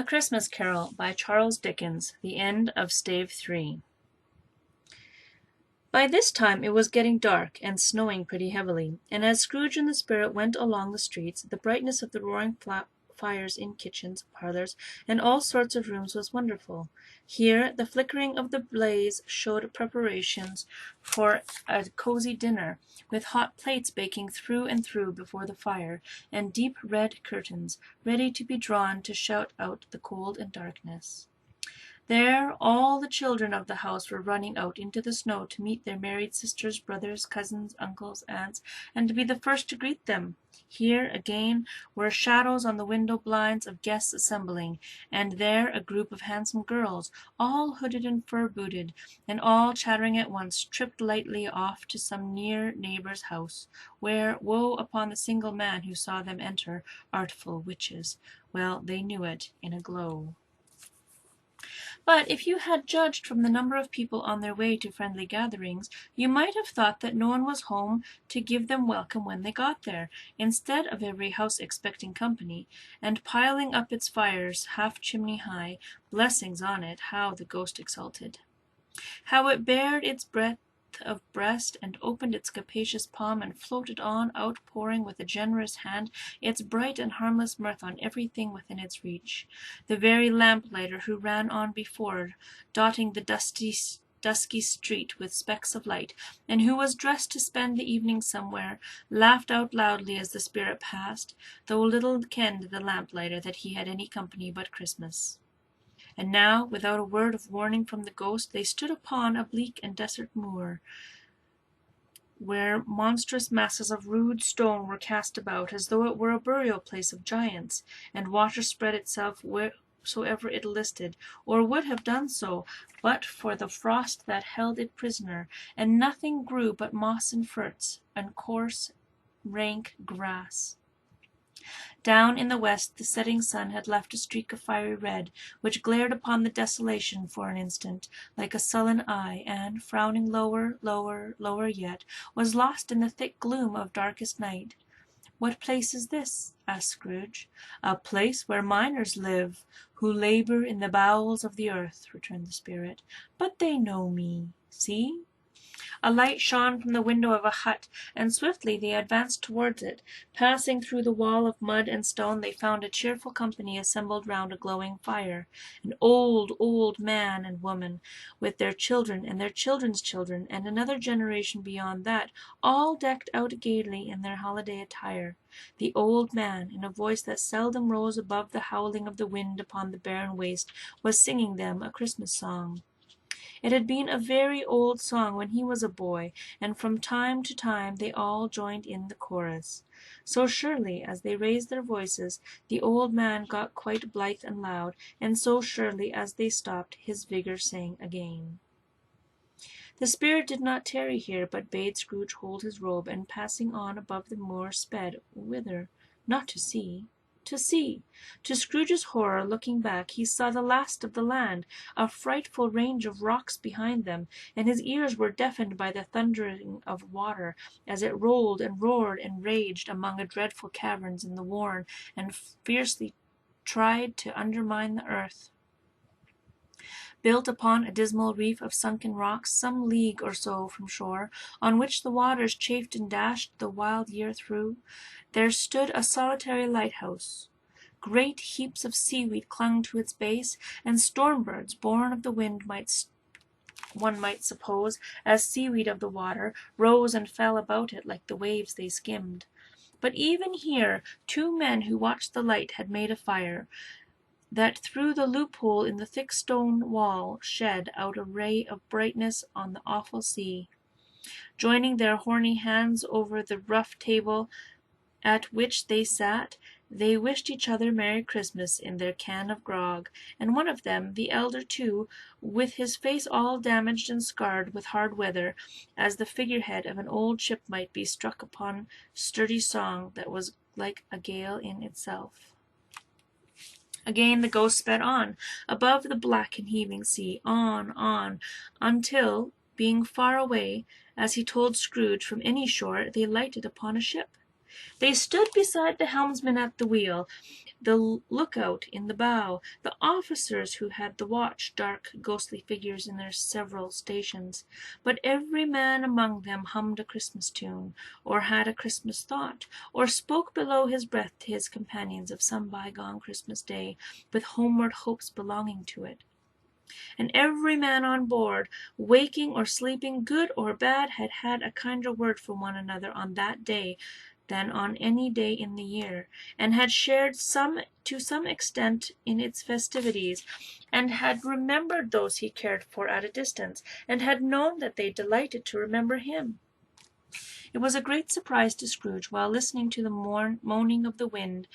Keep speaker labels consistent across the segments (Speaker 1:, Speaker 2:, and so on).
Speaker 1: A Christmas Carol by Charles Dickens. The end of Stave 3. By this time it was getting dark and snowing pretty heavily, and as Scrooge and the Spirit went along the streets, the brightness of the roaring fires in kitchens, parlours, and all sorts of rooms was wonderful. Here the flickering of the blaze showed preparations for a cosy dinner, with hot plates baking through and through before the fire, and deep red curtains ready to be drawn to shut out the cold and darkness. There all the children of the house were running out into the snow to meet their married sisters, brothers, cousins, uncles, aunts, and to be the first to greet them. Here, again, were shadows on the window blinds of guests assembling, and there a group of handsome girls, all hooded and fur-booted, and all chattering at once, tripped lightly off to some near neighbour's house, where, woe upon the single man who saw them enter, artful witches! Well they knew it in a glow. But if you had judged from the number of people on their way to friendly gatherings, you might have thought that no one was home to give them welcome when they got there, instead of every house expecting company, and piling up its fires half chimney high, blessings on it, how the ghost exulted! How it bared its breadth of breast, and opened its capacious palm, and floated on, outpouring with a generous hand its bright and harmless mirth on everything within its reach. The very lamplighter who ran on before, dotting the dusky street with specks of light, and who was dressed to spend the evening somewhere, laughed out loudly as the Spirit passed, though little kenned the lamplighter that he had any company but Christmas. And now, without a word of warning from the ghost, they stood upon a bleak and desert moor, where monstrous masses of rude stone were cast about, as though it were a burial-place of giants, and water spread itself wheresoever it listed, or would have done so, but for the frost that held it prisoner, and nothing grew but moss and ferns, and coarse, rank grass. Down in the west the setting sun had left a streak of fiery red, which glared upon the desolation for an instant, like a sullen eye, and, frowning lower, lower, lower yet, was lost in the thick gloom of darkest night. "What place is this?" asked Scrooge. "A place where miners live, who labour in the bowels of the earth," returned the Spirit. "But they know me. See!" A light shone from the window of a hut, and swiftly they advanced towards it. Passing through the wall of mud and stone, they found a cheerful company assembled round a glowing fire. An old, old man and woman, with their children and their children's children, and another generation beyond that, all decked out gaily in their holiday attire. The old man, in a voice that seldom rose above the howling of the wind upon the barren waste, was singing them a Christmas song. It had been a very old song when he was a boy, and from time to time they all joined in the chorus. So surely as they raised their voices, the old man got quite blithe and loud, and so surely as they stopped, his vigour sang again. The Spirit did not tarry here, but bade Scrooge hold his robe, and passing on above the moor sped, whither? Not to see. To see! To Scrooge's horror, looking back, he saw the last of the land, a frightful range of rocks behind them, and his ears were deafened by the thundering of water, as it rolled and roared and raged among dreadful caverns in the Warren, and fiercely tried to undermine the earth. Built upon a dismal reef of sunken rocks, some league or so from shore, on which the waters chafed and dashed the wild year through, there stood a solitary lighthouse. Great heaps of seaweed clung to its base, and storm-birds, born of the wind, one might suppose, as seaweed of the water, rose and fell about it like the waves they skimmed. But even here 2 men who watched the light had made a fire, that through the loophole in the thick stone wall shed out a ray of brightness on the awful sea. Joining their horny hands over the rough table at which they sat, they wished each other Merry Christmas in their can of grog, and one of them, the elder too, with his face all damaged and scarred with hard weather, as the figurehead of an old ship might be, struck upon sturdy song that was like a gale in itself. Again the ghost sped on, above the black and heaving sea, on, until, being far away, as he told Scrooge, from any shore, they lighted upon a ship. They stood beside the helmsman at the wheel, the lookout in the bow, the officers who had the watch, dark, ghostly figures in their several stations. But every man among them hummed a Christmas tune, or had a Christmas thought, or spoke below his breath to his companions of some bygone Christmas day, with homeward hopes belonging to it. And every man on board, waking or sleeping, good or bad, had had a kinder word for one another on that day than on any day in the year, and had shared to some extent in its festivities, and had remembered those he cared for at a distance, and had known that they delighted to remember him. It was a great surprise to Scrooge, while listening to the moaning of the wind,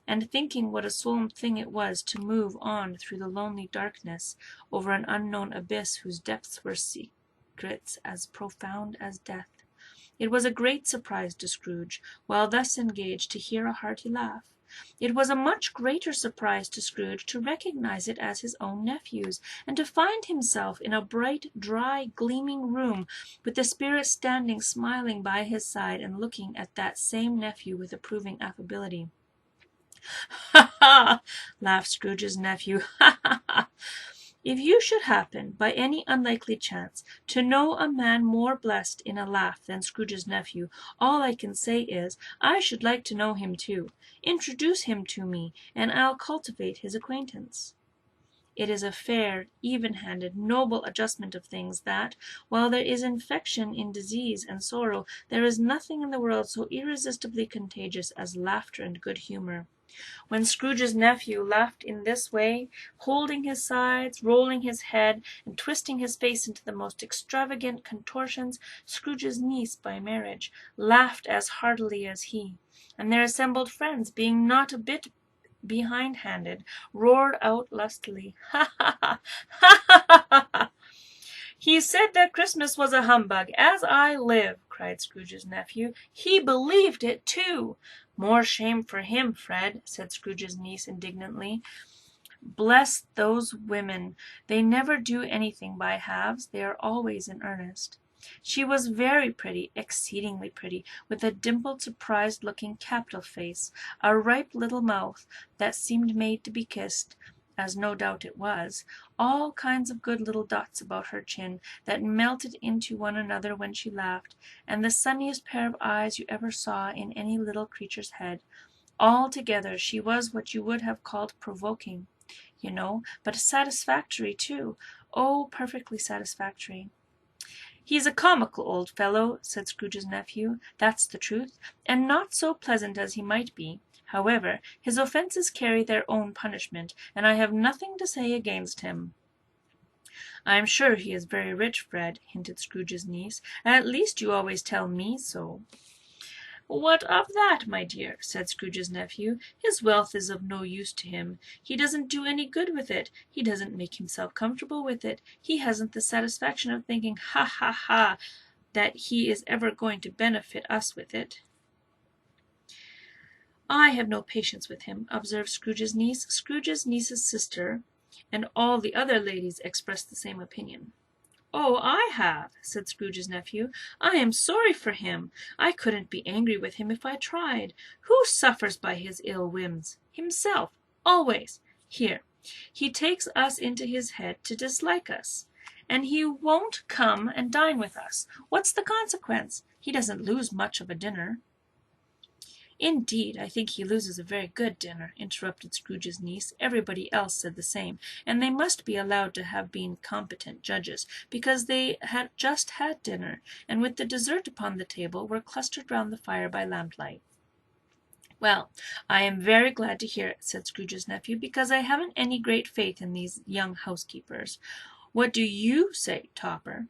Speaker 1: and thinking what a solemn thing it was to move on through the lonely darkness, over an unknown abyss whose depths were secrets as profound as death. It was a great surprise to Scrooge, while thus engaged, to hear a hearty laugh. It was a much greater surprise to Scrooge to recognize it as his own nephew's, and to find himself in a bright, dry, gleaming room, with the Spirit standing smiling by his side, and looking at that same nephew with approving affability. "Ha, ha!" laughed Scrooge's nephew. "Ha, ha, ha! If you should happen, by any unlikely chance, to know a man more blessed in a laugh than Scrooge's nephew, all I can say is, I should like to know him too. Introduce him to me, and I'll cultivate his acquaintance." It is a fair, even-handed, noble adjustment of things that, while there is infection in disease and sorrow, there is nothing in the world so irresistibly contagious as laughter and good humor. When Scrooge's nephew laughed in this way, holding his sides, rolling his head, and twisting his face into the most extravagant contortions, Scrooge's niece by marriage laughed as heartily as he, and their assembled friends, being not a bit behind-handed, roared out lustily, "Ha, ha, ha! Ha, ha, ha, ha!" "He said that Christmas was a humbug, as I live!" cried Scrooge's nephew. "He believed it too!" "More shame for him, Fred," said Scrooge's niece indignantly. "Bless those women! They never do anything by halves. They are always in earnest." She was very pretty, exceedingly pretty, with a dimpled, surprised-looking, capital face, a ripe little mouth that seemed made to be kissed, as no doubt it was, all kinds of good little dots about her chin that melted into one another when she laughed, and the sunniest pair of eyes you ever saw in any little creature's head. Altogether she was what you would have called provoking, you know, but satisfactory too. Oh, perfectly satisfactory. "He's a comical old fellow," said Scrooge's nephew, "that's the truth, and not so pleasant as he might be. However, his offences carry their own punishment, and I have nothing to say against him." "I am sure he is very rich, Fred," hinted Scrooge's niece. "At least you always tell me so." "What of that, my dear?" said Scrooge's nephew. "His wealth is of no use to him. He doesn't do any good with it. He doesn't make himself comfortable with it. He hasn't the satisfaction of thinking, ha, ha, ha, that he is ever going to benefit us with it." "I have no patience with him," observed Scrooge's niece. Scrooge's niece's sister and all the other ladies expressed the same opinion. "Oh, I have," said Scrooge's nephew. "I am sorry for him. I couldn't be angry with him if I tried. Who suffers by his ill whims? Himself, always. Here, he takes us into his head to dislike us, and he won't come and dine with us. What's the consequence? He doesn't lose much of a dinner." "Indeed, I think he loses a very good dinner," interrupted Scrooge's niece. Everybody else said the same, and they must be allowed to have been competent judges, because they had just had dinner, and with the dessert upon the table, were clustered round the fire by lamplight. "Well, I am very glad to hear it," said Scrooge's nephew, "because I haven't any great faith in these young housekeepers. What do you say, Topper?"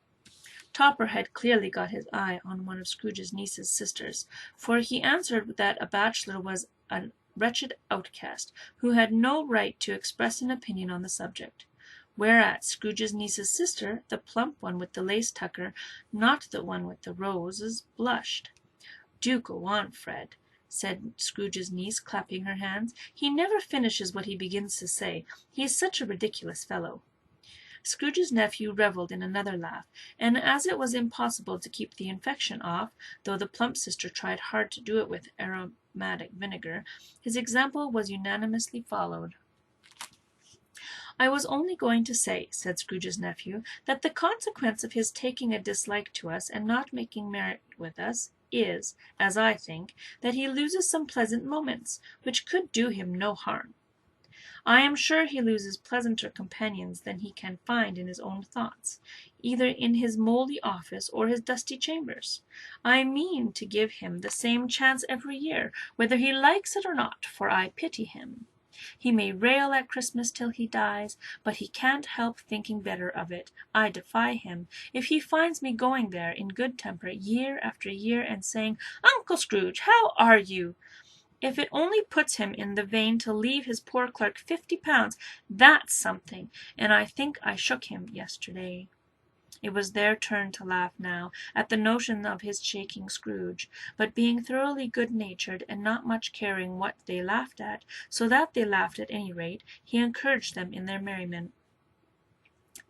Speaker 1: Topper had clearly got his eye on one of Scrooge's niece's sisters, for he answered that a bachelor was a wretched outcast, who had no right to express an opinion on the subject. Whereat Scrooge's niece's sister, the plump one with the lace tucker, not the one with the roses, blushed. "Do go on, Fred," said Scrooge's niece, clapping her hands. "He never finishes what he begins to say. He is such a ridiculous fellow." Scrooge's nephew revelled in another laugh, and as it was impossible to keep the infection off, though the plump sister tried hard to do it with aromatic vinegar, his example was unanimously followed. "I was only going to say," said Scrooge's nephew, "that the consequence of his taking a dislike to us and not making merry with us is, as I think, that he loses some pleasant moments, which could do him no harm. I am sure he loses pleasanter companions than he can find in his own thoughts, either in his mouldy office or his dusty chambers. I mean to give him the same chance every year, whether he likes it or not, for I pity him. He may rail at Christmas till he dies, but he can't help thinking better of it. I defy him, if he finds me going there in good temper year after year and saying, 'Uncle Scrooge, how are you?' If it only puts him in the vein to leave his poor clerk £50, that's something, and I think I shook him yesterday." It was their turn to laugh now, at the notion of his shaking Scrooge, but being thoroughly good-natured, and not much caring what they laughed at, so that they laughed at any rate, he encouraged them in their merriment.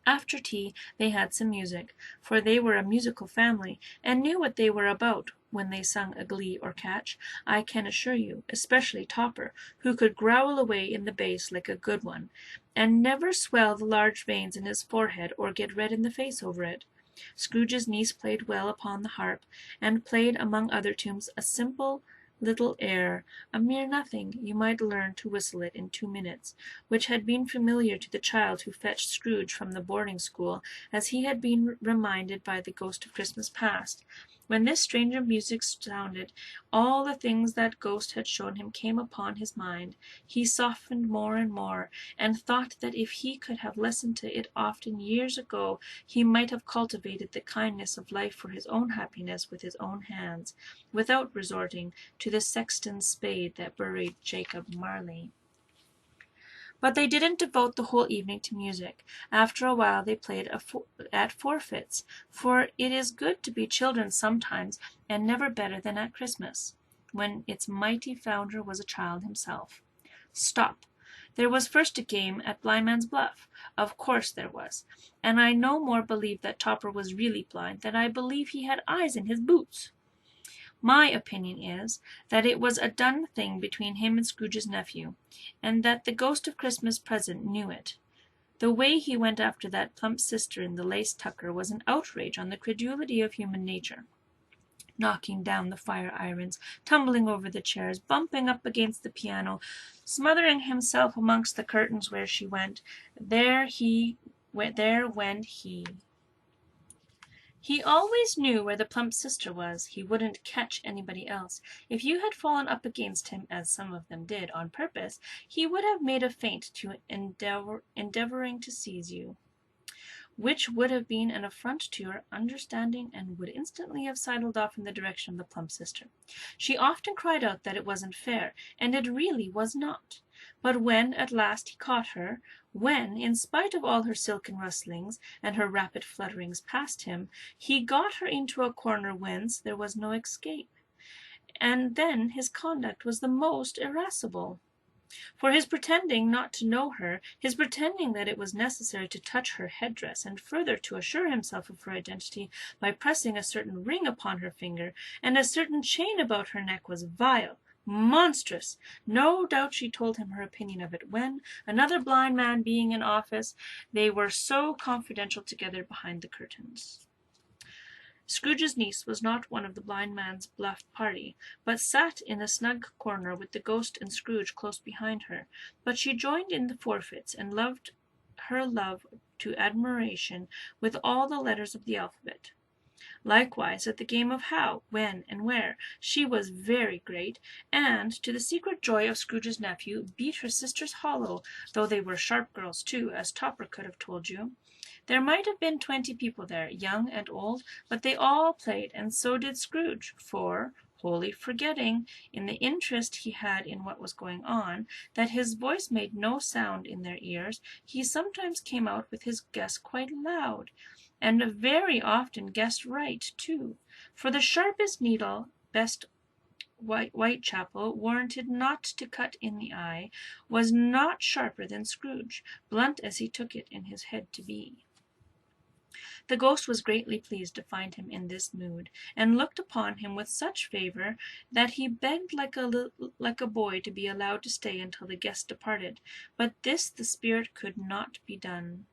Speaker 1: After tea they had some music, for they were a musical family, and knew what they were about when they sung a glee or catch, I can assure you, especially Topper, who could growl away in the bass like a good one, and never swell the large veins in his forehead or get red in the face over it. Scrooge's niece played well upon the harp, and played among other tunes a simple little air, a mere nothing, you might learn to whistle it in 2 minutes, which had been familiar to the child who fetched Scrooge from the boarding-school, as he had been reminded by the ghost of Christmas past. When this stranger music sounded, all the things that ghost had shown him came upon his mind. He softened more and more, and thought that if he could have listened to it often years ago, he might have cultivated the kindness of life for his own happiness with his own hands, without resorting to the sexton's spade that buried Jacob Marley. But they didn't devote the whole evening to music. After a while they played at forfeits, for it is good to be children sometimes, and never better than at Christmas, when its mighty founder was a child himself. Stop! There was first a game at Blindman's Buff. Of course there was. And I no more believe that Topper was really blind than I believe he had eyes in his boots. My opinion is, that it was a done thing between him and Scrooge's nephew, and that the ghost of Christmas present knew it. The way he went after that plump sister in the lace tucker was an outrage on the credulity of human nature. Knocking down the fire-irons, tumbling over the chairs, bumping up against the piano, smothering himself amongst the curtains where she went, there went he. He always knew where the plump sister was. He wouldn't catch anybody else. If you had fallen up against him, as some of them did, on purpose, he would have made a feint to endeavouring to seize you, which would have been an affront to your understanding, and would instantly have sidled off in the direction of the plump sister. She often cried out that it wasn't fair, and it really was not. But when at last he caught her, when, in spite of all her silken rustlings, and her rapid flutterings past him, he got her into a corner whence there was no escape, and then his conduct was the most irascible. For his pretending not to know her, his pretending that it was necessary to touch her headdress, and further to assure himself of her identity by pressing a certain ring upon her finger, and a certain chain about her neck, was vile, monstrous. No doubt she told him her opinion of it when, another blind man being in office, they were so confidential together behind the curtains. Scrooge's niece was not one of the blind man's bluffed party, but sat in a snug corner with the ghost and Scrooge close behind her. But she joined in the forfeits, and loved her love to admiration with all the letters of the alphabet. Likewise at the game of how, when, and where, she was very great, and, to the secret joy of Scrooge's nephew, beat her sisters hollow, though they were sharp girls too, as Topper could have told you. There might have been 20 people there, young and old, but they all played, and so did Scrooge, for, wholly forgetting, in the interest he had in what was going on, that his voice made no sound in their ears, he sometimes came out with his guess quite loud, and very often guessed right too, for the sharpest needle, best Whitechapel, warranted not to cut in the eye, was not sharper than Scrooge, blunt as he took it in his head to be. The ghost was greatly pleased to find him in this mood, and looked upon him with such favour that he begged like a boy to be allowed to stay until the guest departed, but this the spirit could not be done.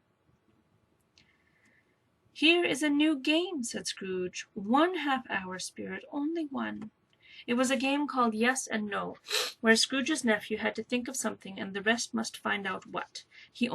Speaker 1: "Here is a new game," said Scrooge. "1 half-hour, spirit, only one." It was a game called Yes and No, where Scrooge's nephew had to think of something, and the rest must find out what. He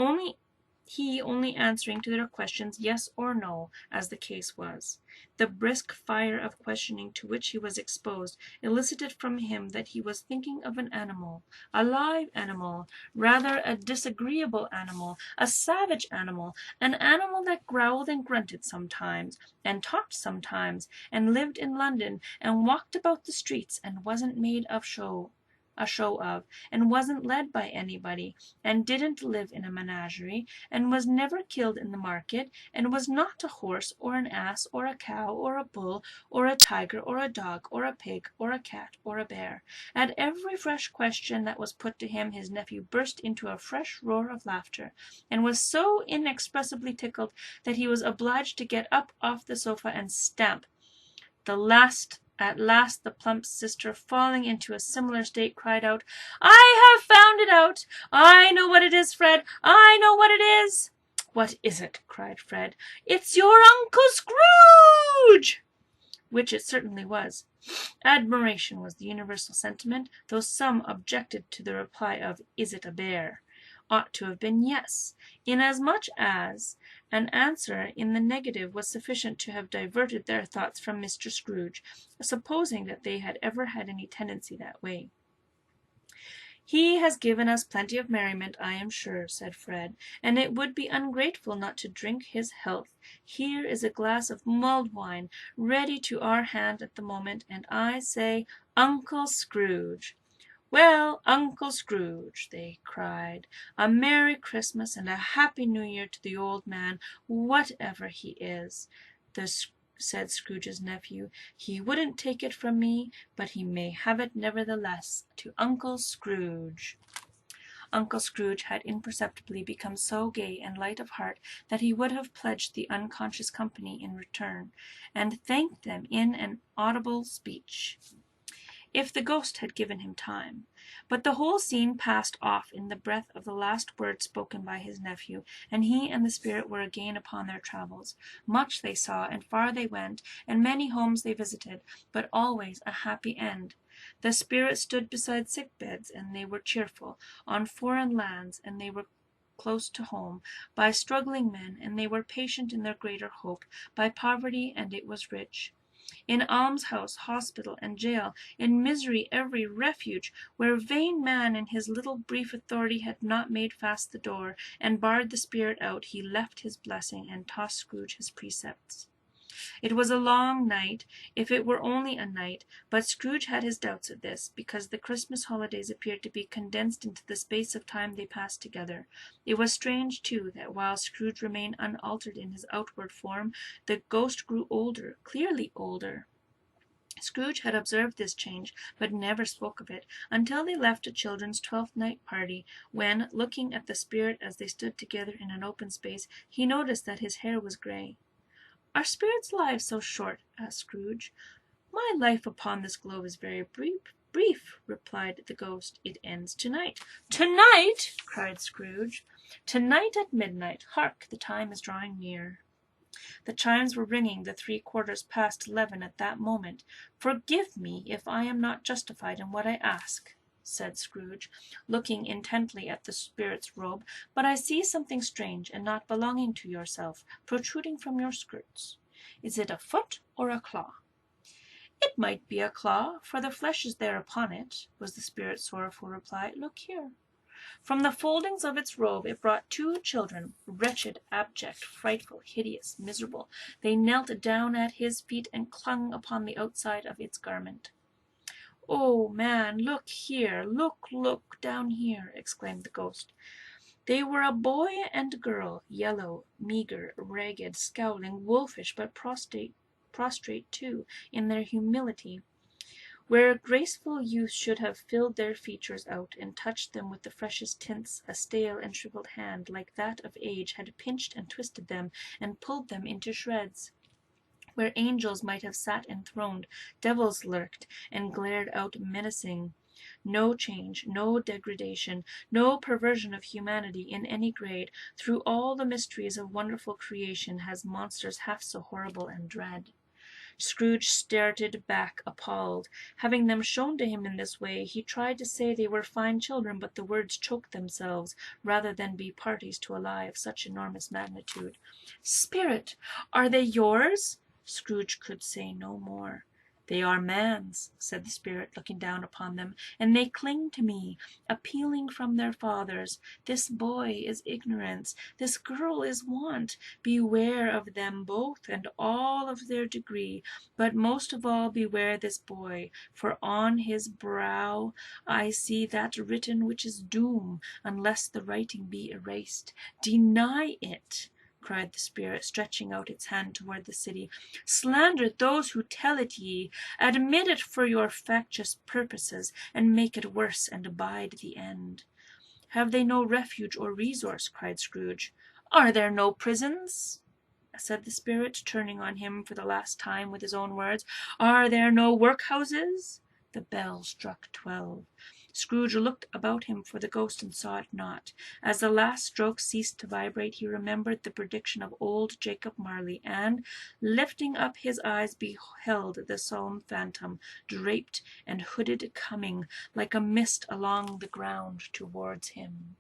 Speaker 1: only answering to their questions yes or no, as the case was. The brisk fire of questioning to which he was exposed elicited from him that he was thinking of an animal, a live animal, rather a disagreeable animal, a savage animal, an animal that growled and grunted sometimes, and talked sometimes, and lived in London, and walked about the streets, and wasn't made a show of, and wasn't led by anybody, and didn't live in a menagerie, and was never killed in the market, and was not a horse, or an ass, or a cow, or a bull, or a tiger, or a dog, or a pig, or a cat, or a bear. At every fresh question that was put to him, his nephew burst into a fresh roar of laughter, and was so inexpressibly tickled that he was obliged to get up off the sofa and stamp. At last the plump sister, falling into a similar state, cried out, "I have found it out! I know what it is, Fred! I know what it is!" "What is it?" cried Fred. "It's your Uncle Scrooge!" Which it certainly was. Admiration was the universal sentiment, though some objected to the reply of "Is it a bear?" Ought to have been yes, inasmuch as an answer in the negative was sufficient to have diverted their thoughts from Mr. Scrooge, supposing that they had ever had any tendency that way. "He has given us plenty of merriment, I am sure," said Fred, "and it would be ungrateful not to drink his health. Here is a glass of mulled wine, ready to our hand at the moment, and I say, Uncle Scrooge!" "Well, Uncle Scrooge," they cried, "a Merry Christmas and a Happy New Year to the old man, whatever he is," said Scrooge's nephew. "He wouldn't take it from me, but he may have it nevertheless, to Uncle Scrooge." Uncle Scrooge had imperceptibly become so gay and light of heart that he would have pledged the unconscious company in return, and thanked them in an audible speech, if the ghost had given him time. But the whole scene passed off in the breath of the last word spoken by his nephew, and he and the spirit were again upon their travels. Much they saw, and far they went, and many homes they visited, but always a happy end. The spirit stood beside sick beds, and they were cheerful; on foreign lands, and they were close to home; by struggling men, and they were patient in their greater hope; by poverty, and it was rich; in almshouse, hospital, and jail; in misery every refuge; where vain man in his little brief authority had not made fast the door, and barred the spirit out, he left his blessing, and taught Scrooge his precepts. It was a long night, if it were only a night, but Scrooge had his doubts of this, because the Christmas holidays appeared to be condensed into the space of time they passed together. It was strange, too, that while Scrooge remained unaltered in his outward form, the ghost grew older, clearly older. Scrooge had observed this change, but never spoke of it, until they left a children's Twelfth Night party, when, looking at the spirit as they stood together in an open space, he noticed that his hair was grey. "Are spirits' lives so short?" asked Scrooge. "My life upon this globe is very brief," replied the ghost. "It ends tonight." "Tonight!" cried Scrooge. "Tonight at midnight. Hark! The time is drawing near." The chimes were ringing the 3/4 past 11 at that moment. "Forgive me if I am not justified in what I ask," said Scrooge, looking intently at the spirit's robe, "but I see something strange and not belonging to yourself, protruding from your skirts. Is it a foot or a claw?" "It might be a claw, for the flesh is there upon it," was the spirit's sorrowful reply. "Look here." From the foldings of its robe it brought 2 children, wretched, abject, frightful, hideous, miserable. They knelt down at his feet and clung upon the outside of its garment. "Oh, man, look here, look down here," exclaimed the ghost. They were a boy and girl, yellow, meagre, ragged, scowling, wolfish, but prostrate too, in their humility. Where graceful youth should have filled their features out, and touched them with the freshest tints, a stale and shrivelled hand, like that of age, had pinched and twisted them, and pulled them into shreds. Where angels might have sat enthroned, devils lurked, and glared out menacing. No change, no degradation, no perversion of humanity in any grade. Through all the mysteries of wonderful creation has monsters half so horrible and dread. Scrooge started back appalled. Having them shown to him in this way, he tried to say they were fine children, but the words choked themselves, rather than be parties to a lie of such enormous magnitude. "Spirit, are they yours?" Scrooge could say no more. "They are man's," said the spirit, looking down upon them, "and they cling to me, appealing from their fathers. This boy is ignorance, this girl is want. Beware of them both, and all of their degree, but most of all beware this boy, for on his brow I see that written which is doom, unless the writing be erased. Deny it!" cried the spirit, stretching out its hand toward the city. "Slander those who tell it ye. Admit it for your factious purposes, and make it worse, and abide the end." "Have they no refuge or resource?" cried Scrooge. "Are there no prisons?" said the spirit, turning on him for the last time with his own words. "Are there no workhouses?" The bell struck 12. Scrooge looked about him for the ghost and saw it not. As the last stroke ceased to vibrate, he remembered the prediction of old Jacob Marley, and, lifting up his eyes, beheld the solemn phantom, draped and hooded, coming like a mist along the ground towards him.